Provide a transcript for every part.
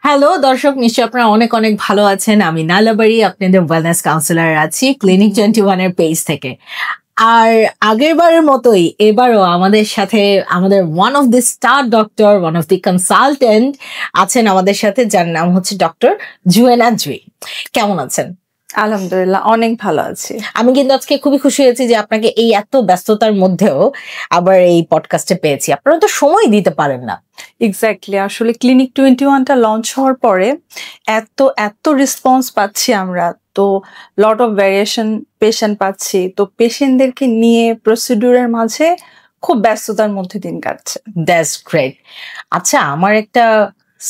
Hello দর্শক, নিশ্চয়ই আপনারা অনেক অনেক ভালো আছেন। আমি নালাবাড়ি, আপনাদের ওয়েলনেস কাউন্সিলর আছি ক্লিনিক 21 এর পেজ থেকে। আর আগেরবারের মতোই এবারও আমাদের সাথে আমাদের one of the star doctor, one of the consultant আছেন আমাদের সাথে, যার নাম হচ্ছে ডক্টর জুয়েনা জুই। কেমন আছেন? আলহামদুলিল্লাহ, অনেক ভালো আছি। আমি কিন্তু আজকে খুবই খুশি হয়েছি যে আপনাকে এই এত ব্যস্ততার মধ্যেও আবার এই পডকাস্টে পেয়েছি। আপনারা তো সময় দিতে পারেন না। এক্স্যাক্টলি, আসলে ক্লিনিক 21টা লঞ্চ হওয়ার পরে এত রেসপন্স পাচ্ছি আমরা, তো লট অফ ভ্যারিয়েশন পেশেন্ট পাচ্ছি, তো পেশেন্টদেরকে নিয়ে প্রসিডিউরের মাঝে খুব ব্যস্ততার মধ্যে দিন কাটছে। That's great. আচ্ছা, আমার একটা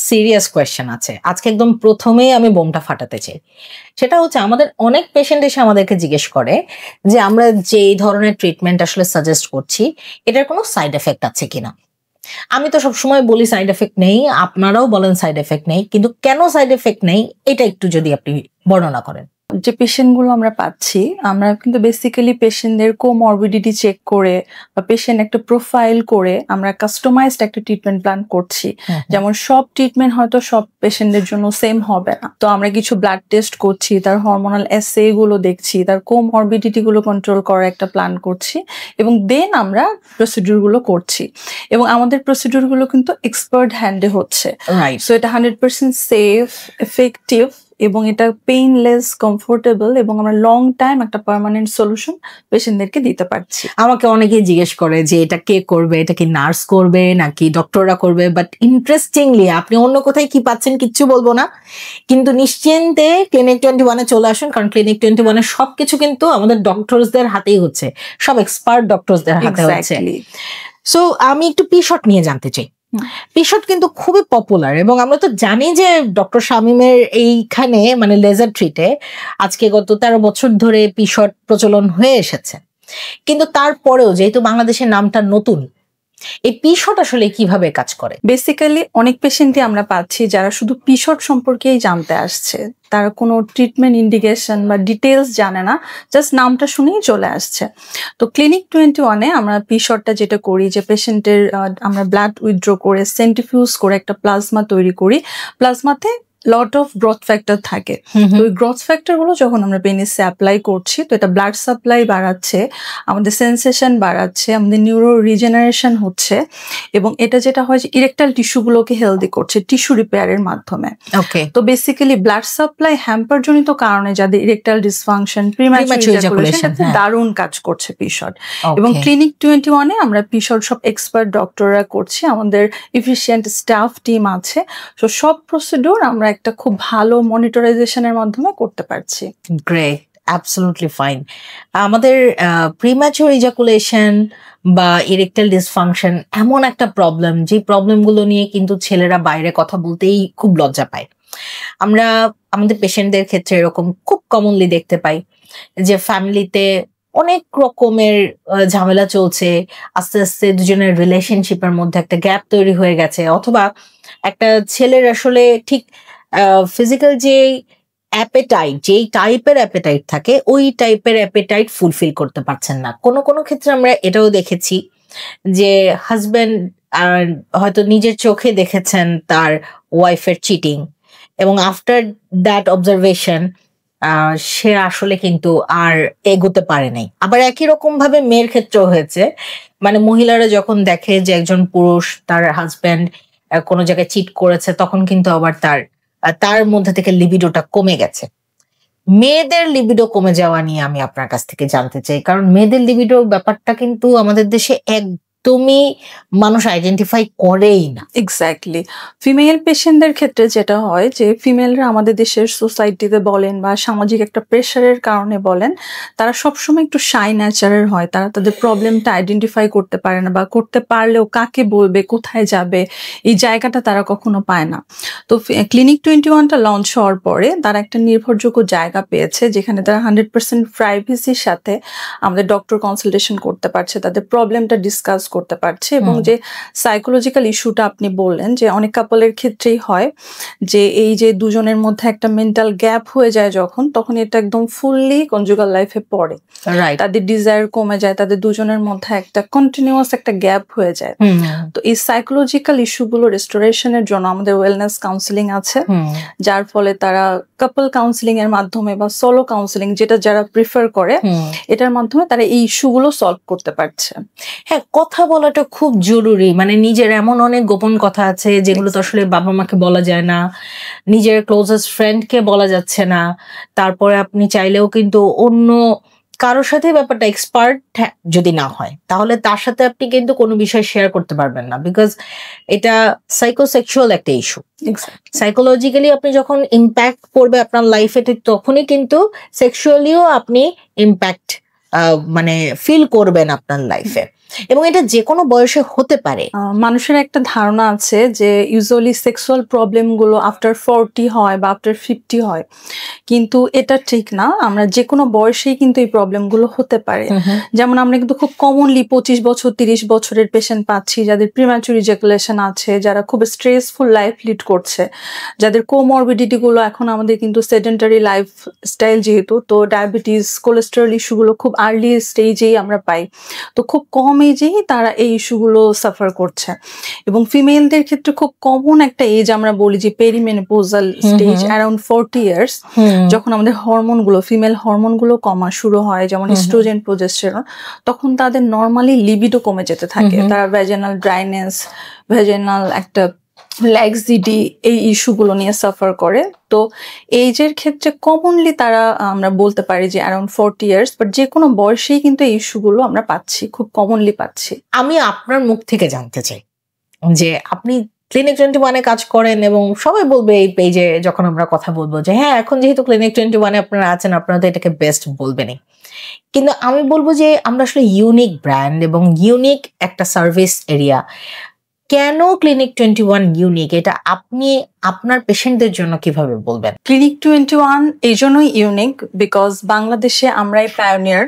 সিরিয়াস কোয়েশ্চেন আছে। আজকে একদম প্রথমেই আমি বোমটা ফাটাতে চাই। সেটা হচ্ছে, আমাদের অনেক পেশেন্ট এসে আমাদেরকে জিজ্ঞেস করে যে আমরা যে ধরনের ট্রিটমেন্ট আসলে সাজেস্ট করছি এটার কোনো সাইড এফেক্ট আছে কিনা। আমি তো সবসময় বলি সাইড এফেক্ট নেই, আপনারাও বলেন সাইড এফেক্ট নেই, কিন্তু কেন সাইড এফেক্ট নেই এটা একটু যদি আপনি বর্ণনা করেন। যে পেশেন্টগুলো আমরা পাচ্ছি, আমরা কিন্তু বেসিক্যালি পেশেন্টদের কোমরবিডিটি চেক করে বা পেশেন্ট একটা প্রোফাইল করে আমরা কাস্টমাইজড একটা ট্রিটমেন্ট প্ল্যান করছি। যেমন সব ট্রিটমেন্ট হয়তো সব পেশেন্টদের জন্য সেম হবে না, তো আমরা কিছু ব্লাড টেস্ট করছি, তার হরমোনাল এসে গুলো দেখছি, তার কোমরবিডিটি গুলো কন্ট্রোল করার একটা প্ল্যান করছি, এবং দেন আমরা প্রসিডিউর গুলো করছি। এবং আমাদের প্রসিডিউর গুলো কিন্তু এক্সপার্ট হ্যান্ডে হচ্ছে, সো এটা 100% সেফ, এফেক্টিভ, এবং এটা পেইনলেস, কমফোর্টেবল, এবং আমরা লং টাইম একটা পার্মানেন্ট সলিউশন পেশেন্টদেরকে দিতে পারছি। আমাকে অনেকেই জিজ্ঞেস করে যে এটা কে করবে, এটা কি নার্স করবে নাকি ডক্টররা করবে, বাট ইন্টারেস্টিংলি আপনি অন্য কোথায় কি পাচ্ছেন কিচ্ছু বলবো না, কিন্তু নিশ্চিন্তে ক্লিনিক 21-এ চলে আসুন, কারণ ক্লিনিক 21-এর সবকিছু কিন্তু আমাদের ডক্টরসদের হাতেই হচ্ছে, সব এক্সপার্ট ডক্টরসদের হাতে হচ্ছে। সো আমি একটু পি-শট নিয়ে জানতে চাই। পি-শট কিন্তু খুবই পপুলার, এবং আমরা তো জানি যে ডক্টর শামীমের এইখানে মানে লেজার ট্রিটে আজকে গত 13 বছর ধরে পি-শট প্রচলন হয়ে এসেছে, কিন্তু তারপরেও যেহেতু বাংলাদেশের নামটা নতুন, এই পি-শট আসলে কিভাবে কাজ করে? বেসিক্যালি অনেক পেশেন্টই আমরা পাচ্ছি যারা শুধু পি-শট সম্পর্কেই জানতে আসছে, তারা কোনো ট্রিটমেন্ট ইন্ডিকেশন বা ডিটেলস জানে না, জাস্ট নামটা শুনেই চলে আসছে। তো ক্লিনিক 21-এ আমরা পি-শটটা যেটা করি, যে পেশেন্টের আমরা ব্লাড উইথড্র করে সেন্ট্রিফিউজ করে একটা প্লাজমা তৈরি করি। প্লাজমাতে লট অফ গ্রোথ ফ্যাক্টর থাকে, তো ওই গ্রোথ ফ্যাক্টর গুলো যখন আমরা পেনিসে অ্যাপ্লাই করছি, তো এটা ব্লাড সাপ্লাই বাড়াচ্ছে, আমাদের সেন্সেশন বাড়াচ্ছে, আমাদের নিউরো রিজেনারেশন হচ্ছে, এবং এটা যেটা হয় যে ইরেকটাইল টিস্যুগুলোকে হেলদি করছে টিস্যু রিপেয়ারের মাধ্যমে। তো বেসিক্যালি ব্লাড সাপ্লাই হ্যাম্পার জনিত কারণে যাদের ইরেকটাইল ডিসফাংশন, প্রিম্যাচুর ইজাকুলেশন, দারুণ কাজ করছে পি-শট। এবং ক্লিনিক 21-এ আমরা পি-শট সব এক্সপার্ট ডক্টররা করছি, আমাদের এফিশিয়েন্ট স্টাফ টিম আছে, তো সব প্রসিডিউর আমরা একটা খুব ভালো মনিটরাইজেশনের মাধ্যমে করতে পারছি। Great, absolutely fine. আমাদের প্রিম্যাচুর ইজাকুলেশন বা ইরেকটাইল ডিসফাংশন এমন একটা প্রবলেম, যে প্রবলেমগুলো নিয়ে কিন্তু ছেলেরা বাইরে কথা বলতেই খুব লজ্জা পায়। আমরা আমাদের পেশেন্টদের ক্ষেত্রে এরকম খুব কমনলি দেখতে পাই যে ফ্যামিলিতে অনেক রকমের ঝামেলা চলছে, আস্তে আস্তে দুজনের রিলেশনশিপের মধ্যে একটা গ্যাপ তৈরি হয়ে গেছে, অথবা একটা ছেলের আসলে ঠিক ফিজিক্যাল যে অ্যাপেটাইট, যেই টাইপের অ্যাপেটাইট থাকে ওই টাইপের অ্যাপেটাইট ফুলফিল করতে পারছেন না। কোনো কোনো ক্ষেত্রে আমরা এটাও দেখেছি যে হাজব্যান্ড হয়তো নিজের চোখে দেখেছেন তার ওয়াইফের চিটিং, এবং আফটার দ্যাট অবজারভেশন সে আসলে কিন্তু আর এগোতে পারে নাই। আবার একই রকম ভাবে মেয়ের ক্ষেত্রেও হয়েছে, মানে মহিলারা যখন দেখে যে একজন পুরুষ, তার হাজব্যান্ড কোনো জায়গায় চিট করেছে, তখন কিন্তু আবার তার মধ্যে থেকে লিবিডোটা কমে গেছে। মেয়েদের লিবিডো কমে যাওয়া নিয়ে আমি আপনার কাছ থেকে জানতে চাই, কারণ মেয়েদের লিবিডো ব্যাপারটা কিন্তু আমাদের দেশে একদমই মানুষ আইডেন্টিফাই করেই না। এক্স্যাক্টলি, ফিমেল পেশেন্টদের ক্ষেত্রে যেটা হয় যে ফিমেলরা আমাদের দেশের সোসাইটিতে বলেন বা সামাজিক একটা প্রেশারের কারণে বলেন, তারা সবসময় একটু শাই নেচারের হয়, তারা তাদের প্রবলেমটা আইডেন্টিফাই করতে পারে না, বা করতে পারলেও কাকে বলবে, কোথায় যাবে, এই জায়গাটা তারা কখনো পায় না। তো ক্লিনিক 21টা লঞ্চ হওয়ার পরে তারা একটা নির্ভরযোগ্য জায়গা পেয়েছে, যেখানে তারা 100% প্রাইভেসির সাথে আমাদের ডক্টর কনসালটেশন করতে পারছে, তাদের প্রবলেমটা ডিসকাস করতে পারছে। এবং যে সাইকোলজিক্যাল ইস্যুটা আপনি বললেন, যে অনেক কাপলের ক্ষেত্রেই হয় যে এই যে দুজনের মধ্যে একটা মেন্টাল গ্যাপ হয়ে যায় যখন, তখন এটা একদম ফুললি কনজুগাল লাইফে পড়ে, তাদের ডিজায়ার কমে যায়, তাদের দুজনের মধ্যে একটা কন্টিনিউয়াস একটা গ্যাপ হয়ে যায়। তো এই সাইকোলজিক্যাল ইস্যুগুলো রেস্টোরেশনের জন্য আমাদের ওয়েলনেস কাউন্সিলিং আছে, যার ফলে তারা কাপল কাউন্সিলিং এর মাধ্যমে বা সোলো কাউন্সিলিং, যেটা যারা প্রিফার করে, এটার মাধ্যমে তারা এই ইস্যুগুলো সলভ করতে পারছে। হ্যাঁ, কথা বলাটা খুব জরুরি। মানে নিজের এমন অনেক গোপন কথা আছে যেগুলো তো আসলে বাবা মাকে বলা যায় না, নিজের ক্লোজেস্ট ফ্রেন্ডকে বলা যাচ্ছে না। তারপরে আপনি চাইলেও কিন্তু অন্য কারোর সাথে ব্যাপারটা এক্সপার্ট যদি না হয়, তাহলে তার সাথে আপনি কিন্তু কোনো বিষয় শেয়ার করতে পারবেন না, বিকজ এটা সাইকোসেক্সুয়াল একটা ইস্যু। সাইকোলজিক্যালি আপনি যখন ইম্প্যাক্ট করবে আপনার লাইফে, তখনই কিন্তু সেক্সুয়ালিও আপনি ইম্প্যাক্ট মানে ফিল করবেন আপনার লাইফে, এবং এটা যে কোনো বয়সে হতে পারে। মানুষের একটা ধারণা আছে যে ইউজুয়ালি সেক্সুয়াল প্রবলেম গুলো আফটার 40 হয় বা আফটার 50 হয়, কিন্তু এটা ঠিক না। আমরা যে কোনো বয়সেই কিন্তু এই প্রবলেম গুলো হতে পারে। যেমন আমরা কিন্তু খুব কমনলি 25 বছর 30 বছরের পেশেন্ট পাচ্ছি যাদের প্রিম্যাচুর ইজাকুলেশন আছে, যারা খুব স্ট্রেসফুল লাইফ লিড করছে, যাদের কোমরবিডিটি গুলো এখন আমাদের কিন্তু সেডেন্টারি লাইফ স্টাইল যেহেতু, তো ডায়াবেটিস, কোলেস্টেরল ইস্যুগুলো খুব আর্লি স্টেজেই আমরা পাই। তো খুব কম এজেই তারা এই ইস্যুগুলো সাফার করছে। এবং ফিমেলদের ক্ষেত্রে খুব কমন একটা এজ আমরা বলি যে পেরিমেনোপোজাল স্টেজ, অ্যারাউন্ড 40 ইয়ার্স, যখন আমাদের হরমোনগুলো, ফিমেল হরমোনগুলো কমা শুরু হয়, যেমন ইস্ট্রোজেন, প্রোজেস্টেরন, তখন তাদের নর্মালি লিবিডো কমে যেতে থাকে। তারা ভ্যাজিনাল ড্রাইনেস, ভ্যাজিনাল একটা ল্যাক্সিডি, এই ইস্যুগুলো নিয়ে সাফার করে। তো এইজের ক্ষেত্রে কমনলি তারা, আমরা বলতে পারি যে অ্যারাউন্ড 40 ইয়ার্স, বাট যে কোনো বয়সেই কিন্তু এই ইস্যুগুলো আমরা পাচ্ছি, খুব কমনলি পাচ্ছি। আমি আপনার মুখ থেকে জানতে চাই যে আপনি ক্লিনিক 21-এ কাজ করেন, এবং সবাই বলবে এই পেজে যখন আমরা কথা বলবো যে হ্যাঁ, এখন যেহেতু ক্লিনিক 21-এ আপনারা আছেন, আপনারা তো এটাকে বেস্ট বলবেনই, কিন্তু আমি বলবো যে আমরা আসলে ইউনিক ব্র্যান্ড এবং ইউনিক একটা সার্ভিস এরিয়া। কেন ক্লিনিক 21 ইউনিক, এটা আপনি আপনার পেশেন্টদের জন্য কিভাবে বলবেন? ক্লিনিক 21 এই জন্যই ইউনিক বিকজ বাংলাদেশে আমরাই পায়োনিয়ার।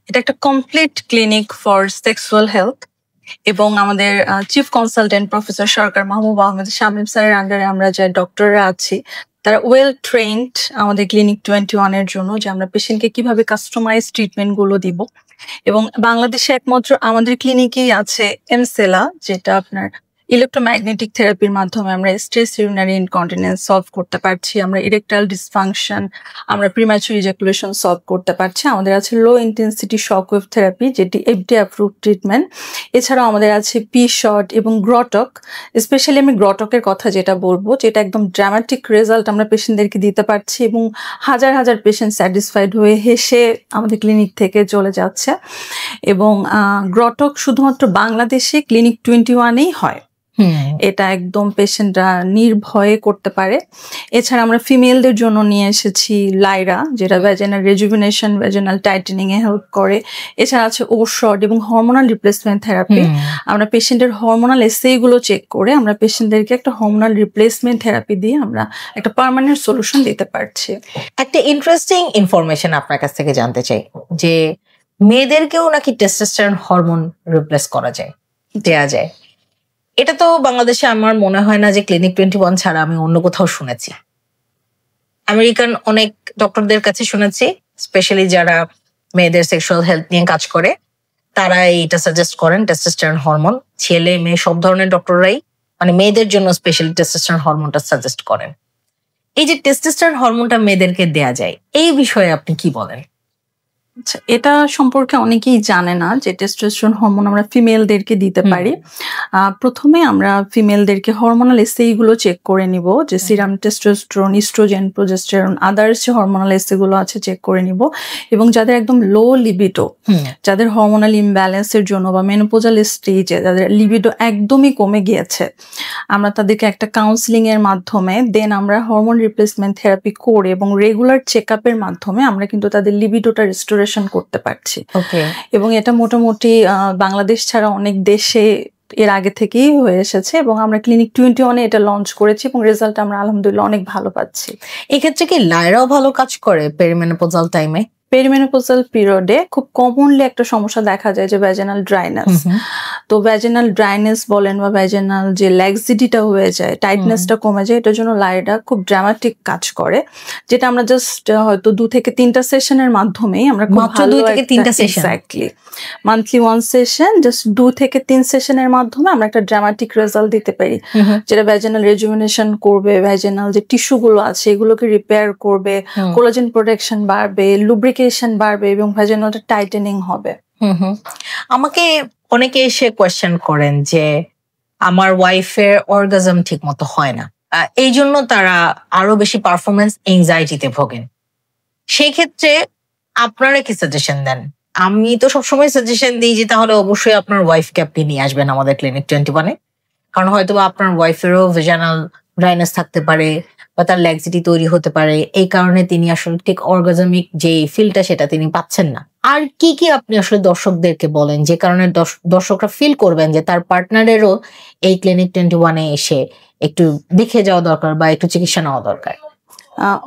এটা একটা complete clinic for sexual health, এবং আমাদের চিফ কনসালটেন্ট প্রফেসর সরকার মাহবুব আহমেদ শামীম স্যারের আন্ডারে আমরা যে ডক্টররা আছি, তারা ওয়েল ট্রেন্ড আমাদের ক্লিনিক 21 এর জন্য, যে আমরা পেশেন্টকে কিভাবে কাস্টমাইজ ট্রিটমেন্ট গুলো দিব। এবং বাংলাদেশে একমাত্র আমাদের ক্লিনিকেই আছে এমসেলা, যেটা আপনার ইলেকট্রোম্যাগনেটিক থেরাপির মাধ্যমে আমরা স্ট্রেস ইউরিনারি ইনকন্টিনেন্স সলভ করতে পারছি, আমরা ইরেকটাইল ডিসফাংশন, আমরা প্রিম্যাচুর ইজাকুলেশন সলভ করতে পারছি। আমাদের আছে লো ইন্টেন্সিটি শকওয়েভ থেরাপি, যেটি এফডিএ অ্যাপ্রুভড ট্রিটমেন্ট। এছাড়াও আমাদের আছে পি শট এবং গ্রটক। স্পেশালি আমি গ্রটকের কথা যেটা বলবো, যেটা একদম ড্রামাটিক রেজাল্ট আমরা পেশেন্টদেরকে দিতে পারছি, এবং হাজার হাজার পেশেন্ট স্যাটিসফাইড হয়ে হেসে আমাদের ক্লিনিক থেকে চলে যাচ্ছে। এবং গ্রটক শুধুমাত্র বাংলাদেশে ক্লিনিক 21-এই হয়, এটা একদম পেশেন্টরা নির্ভয়ে করতে পারে। এছাড়া আমরা ফিমেলদের জন্য নিয়ে এসেছি লাইরা, যেটা ভ্যাজিনাল রেজুভিনেশন, ভ্যাজিনাল টাইটেনিং এ হেল্প করে। এছাড়া আছে ওশট এবং হরমোনাল রিপ্লেসমেন্ট থেরাপি। আমরা পেশেন্টের হরমোনাল এসএ গুলো চেক করে আমরা পেশেন্টদেরকে একটা হরমোনাল রিপ্লেসমেন্ট থেরাপি দিয়ে আমরা একটা পার্মানেন্ট সলিউশন দিতে পারছি। একটা ইন্টারেস্টিং ইনফরমেশন আপনার কাছ থেকে জানতে চাই, যে মেয়েদেরকেও নাকি টেস্টোস্টেরন হরমোন রিপ্লেস করা যায়, দেয়া যায়। এটা তো বাংলাদেশে আমার মনে হয় না যে ক্লিনিক 21 ছাড়া আমি অন্য কোথাও শুনেছি। আমেরিকান অনেক ডক্টরদের কাছে শুনেছি, স্পেশালি যারা মেয়েদের সেক্সুয়াল হেলথ নিয়ে কাজ করে, তারা এটা সাজেস্ট করেন টেস্টোস্টেরন হরমোন। ছেলে মেয়ে সব ধরনের ডক্টররাই মানে মেয়েদের জন্য স্পেশালি টেস্টোস্টেরন হরমোনটা সাজেস্ট করেন। এই যে টেস্টোস্টেরন হরমোনটা মেয়েদেরকে দেয়া যায়, এই বিষয়ে আপনি কি বলেন? আচ্ছা, এটা সম্পর্কে অনেকেই জানে না যে টেস্টোস্টেরন হরমোন আমরা ফিমেলদেরকে দিতে পারি। প্রথমে আমরা ফিমেলদেরকে হরমোনাল এসএ গুলো চেক করে নিব, যে serum testosterone, estrogen, progesterone, others যে হরমোনাল এসএ গুলো আছে চেক করে নিব। এবং যাদের একদম লো লিবিডো, যাদের হরমোনাল ইমব্যালেন্সের জন্য বা মেনোপোজাল স্টেজে যাদের লিবিডো একদমই কমে গিয়েছে, আমরা তাদেরকে একটা কাউন্সিলিং এর মাধ্যমে দেন আমরা হরমোন রিপ্লেসমেন্ট থেরাপি করে এবং রেগুলার চেক আপের মাধ্যমে আমরা কিন্তু তাদের লিবিডোটা রেস্টোরেশন করতে পারছি। এবং এটা মোটামুটি বাংলাদেশ ছাড়া অনেক দেশে এর আগে থেকেই হয়ে এসেছে, এবং আমরা ক্লিনিক 21-এ এটা লঞ্চ করেছি এবং রেজাল্ট আমরা আলহামদুলিল্লাহ অনেক ভালো পাচ্ছি। এক্ষেত্রে কি লাইরাও ভালো কাজ করে পেরিমেনোপজাল টাইমে? পেরিমেনোপজাল পিরিয়ডে খুব কমনলি একটা সমস্যা দেখা যায় যে ভ্যাজিনাল ড্রাইনেস। তো ভ্যাজিনাল ড্রাইনেস বলেন বা ভ্যাজিনাল যে ল্যাক্সিডিটা হয়ে যায়, টাইটনেসটা কমে যায়, এটার জন্য লাইডা খুব ড্রামাটিক কাজ করে, যেটা আমরা জাস্ট হয়তো 2 থেকে 3টা সেশনের মাধ্যমেই আমরা খুব ভালো 2 থেকে 3টা session, exactly monthly 1 session, just 2 থেকে 3 সেশনের মাধ্যমে আমরা একটা ড্রামাটিক রেজাল্ট দিতে পারি, যেটা ভ্যাজিনাল রেজুমিনেশন করবে, ভ্যাজিনাল যে টিস্যুগুলো আছে এগুলোকে রিপেয়ার করবে, কোলাজেন প্রোটেকশন বাড়বে, লুব্রিকেশন বাড়বে এবং ভ্যাজিনালটা টাইটেনিং হবে। আমাকে অনেকে এসে কোয়েশ্চেন করেন যে আমার ওয়াইফের অর্গাজম ঠিক মতো হয় না, এই জন্য তারা আরো বেশি পারফরমেন্স এনজাইটিতে ভোগেন। সেই ক্ষেত্রে আপনারা কি সাজেশন দেন? আমি তো সবসময় সাজেশন দিই যে তাহলে অবশ্যই আপনার ওয়াইফকে আপনি নিয়ে আসবেন আমাদের ক্লিনিক 21-এ, কারণ হয়তো আপনার ওয়াইফেরও ভেজানাল ড্রাইনেস থাকতে পারে বা তার ল্যাক্সিটি তৈরি হতে পারে, এই কারণে তিনি আসলে ঠিক অর্গাজমিক যে ফিলটা সেটা তিনি পাচ্ছেন না। আর কি কি আপনি আসলে দর্শকদেরকে বলেন যে কারণে দর্শকরা ফিল করবেন যে তার পার্টনারেরও এই ক্লিনিক 21-এ এসে একটু দেখে যাওয়া দরকার বা একটু চিকিৎসা নেওয়া দরকার?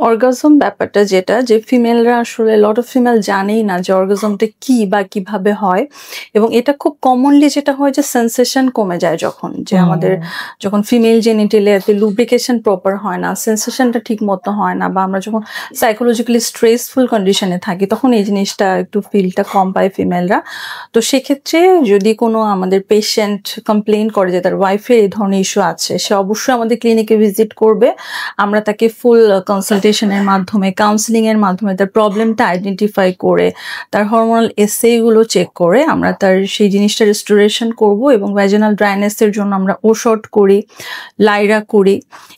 অর্গাজম ব্যাপারটা যেটা, যে ফিমেলরা আসলে লট অফ ফিমেল জানেই না যে অর্গাজমটা কি বা কিভাবে হয়, এবং এটা খুব কমনলি যেটা হয় যে সেন্সেশন কমে যায় যখন, যে আমাদের যখন ফিমেল জেনিটালিয়াতে লুব্রিকেশন প্রপার হয় না, সেন্সেশনটা ঠিক মতো হয় না, বা আমরা যখন সাইকোলজিক্যালি স্ট্রেসফুল কন্ডিশনে থাকি তখন এই জিনিসটা একটু ফিলটা কম পায় ফিমেলরা। তো সেক্ষেত্রে যদি কোনো আমাদের পেশেন্ট কমপ্লেন করে যে তার ওয়াইফের এই ধরনের ইস্যু আছে, সে অবশ্যই আমাদের ক্লিনিকে ভিজিট করবে। আমরা তাকে ফুল কনসালটেশনের মাধ্যমে, কাউন্সিলিং এর মাধ্যমে তার প্রবলেমটা আইডেন্টিফাই করে, তার হরমোনাল এসেগুলো চেক করে আমরা তার সেই জিনিসটা রেস্টোরেশন করব, এবং ভ্যাজিনাল ড্রাইনেসের জন্য আমরা ওশট করি, লাইরা করি।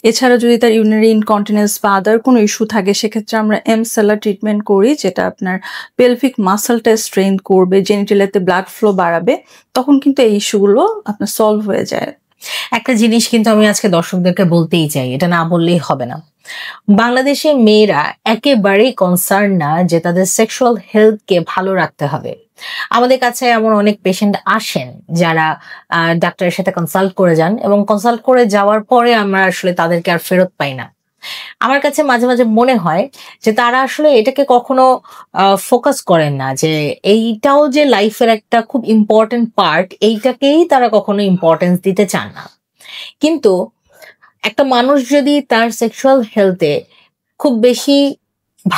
এছাড়া যদি তার ইউরিনারি ইনকন্টিনেন্স বা আদার কোনো ইস্যু থাকে সেক্ষেত্রে আমরা এমসেলা ট্রিটমেন্ট করি, যেটা আপনার পেলভিক মাসলটা স্ট্রেন করবে, জেনিটালিয়াতে ব্লাড ফ্লো বাড়াবে, তখন কিন্তু এই ইস্যুগুলো আপনার সলভ হয়ে যায়। একটা জিনিস কিন্তু আমি আজকে দর্শকদেরকে বলতেই চাই, এটা না বললেই হবে না। বাংলাদেশের মেয়েরা একেবারেই কনসার্ন না যে তাদের সেক্সুয়াল হেলথকে ভালো রাখতে হবে। আমাদের কাছে এমন অনেক পেশেন্ট আসেন যারা ডাক্তারের সাথে কনসাল্ট করে যান, এবং কনসাল্ট করে যাওয়ার পরে আমরা আসলে তাদেরকে আর ফেরত পাই না। আমার কাছে মাঝে মাঝে মনে হয় যে তারা আসলে এটাকে কখনো ফোকাস করেন না যে এইটাও যে লাইফের একটা খুব ইম্পর্টেন্ট পার্ট, এইটাকেই তারা কখনো ইম্পর্টেন্স দিতে চান না। কিন্তু একটা মানুষ যদি তার সেক্সুয়াল হেলথে খুব বেশি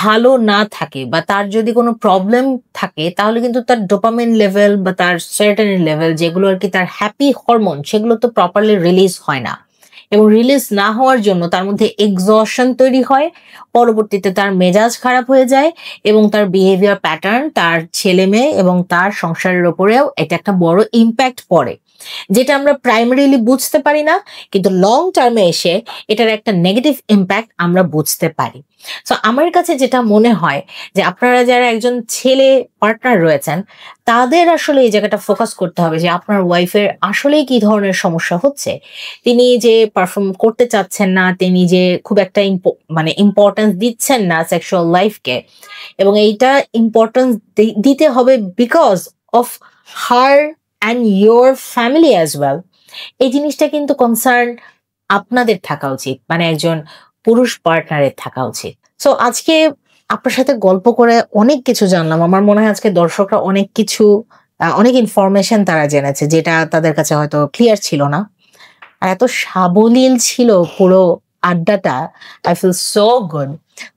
ভালো না থাকে বা তার যদি কোনো প্রবলেম থাকে, তাহলে কিন্তু তার ডোপামিন লেভেল বা তার সেরোটোনিন লেভেল, যেগুলো আর কি তার হ্যাপি হরমোন, সেগুলো তো প্রপারলি রিলিজ হয় না। এবং রিলিজ না হওয়ার জন্য তার মধ্যে এক্সশন তৈরি হয়, পরবর্তীতে তার মেজাজ খারাপ হয়ে যায় এবং তার বিহেভিয়ার প্যাটার্ন, তার ছেলে মেয়ে এবং তার সংসারের ওপরেও এটা একটা বড় ইম্প্যাক্ট পড়ে, যেটা আমরা প্রাইমারিলি বুঝতে পারি না, কিন্তু লং টার্মে এসে এটার একটা নেগেটিভ ইম্প্যাক্ট আমরা বুঝতে পারি। সো আমার কাছে যেটা মনে হয় যে আপনারা যারা একজন ছেলে পার্টনার রয়েছেন, তাদের আসলে এই জায়গাটা ফোকাস করতে হবে যে আপনার ওয়াইফের আসলেই কি ধরনের সমস্যা হচ্ছে। তিনি যে পারফর্ম করতে চাচ্ছেন না, তিনি যে খুব একটা ইম্পর্টেন্স দিচ্ছেন না সেক্সুয়াল লাইফকে, এবং এইটা ইম্পর্টেন্স দিতে হবে because of her and your family as well. এই জিনিসটা কিন্তু কনসার্ন আপনাদের থাকা উচিত, মানে একজন পুরুষ পার্টনারের থাকা উচিত। সো আজকে আপনার সাথে গল্প করে অনেক কিছু জানলাম। আমার মনে হয় আজকে দর্শকরা অনেক কিছু, অনেক ইনফরমেশন তারা জেনেছে যেটা তাদের কাছে হয়তো ক্লিয়ার ছিল না। আর এত সাবলীল ছিল পুরো আড্ডাটা। I feel so good.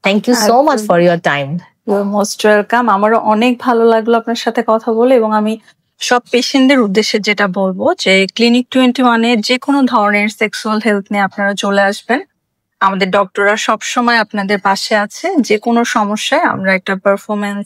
Thank you so much for your time. You are most welcome. আমারও অনেক ভালো লাগলো আপনার সাথে কথা বলে, এবং আমি সব পেশেন্টদের উদ্দেশ্যে যেটা বলবো যে ক্লিনিক 21-এ যে কোনো ধরনের সেক্সুয়াল হেলথ নিয়ে আপনারা চলে আসবেন। আমাদের ডক্টররা সবসময় আপনাদের পাশে আছে। যে কোনো সমস্যায় আমরা একটা পারফরমেন্স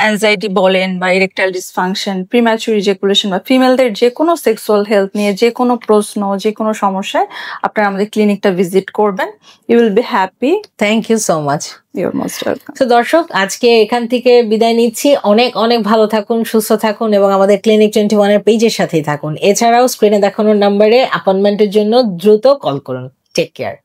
অ্যাংজাইটি বলেন বা ইরেকটাইল ডিসফাংশন, প্রিম্যাচুর ইজাকুলেশন বা ফিমেলদের যে কোনো সেক্সুয়াল হেলথ নিয়ে যে কোনো প্রশ্ন, যে কোনো সমস্যায় আপনারা আমাদের ক্লিনিকটা ভিজিট করবেন। You will be happy. Thank you so much. You're most welcome. তো দর্শক, আজকে এখান থেকে বিদায় নিচ্ছি। অনেক অনেক ভালো থাকুন, সুস্থ থাকুন এবং আমাদের ক্লিনিক 21-এর পেজের সাথেই থাকুন। এছাড়াও স্ক্রিনে দেখানোর নাম্বারে অ্যাপয়েন্টমেন্টের জন্য দ্রুত কল করুন। Take care.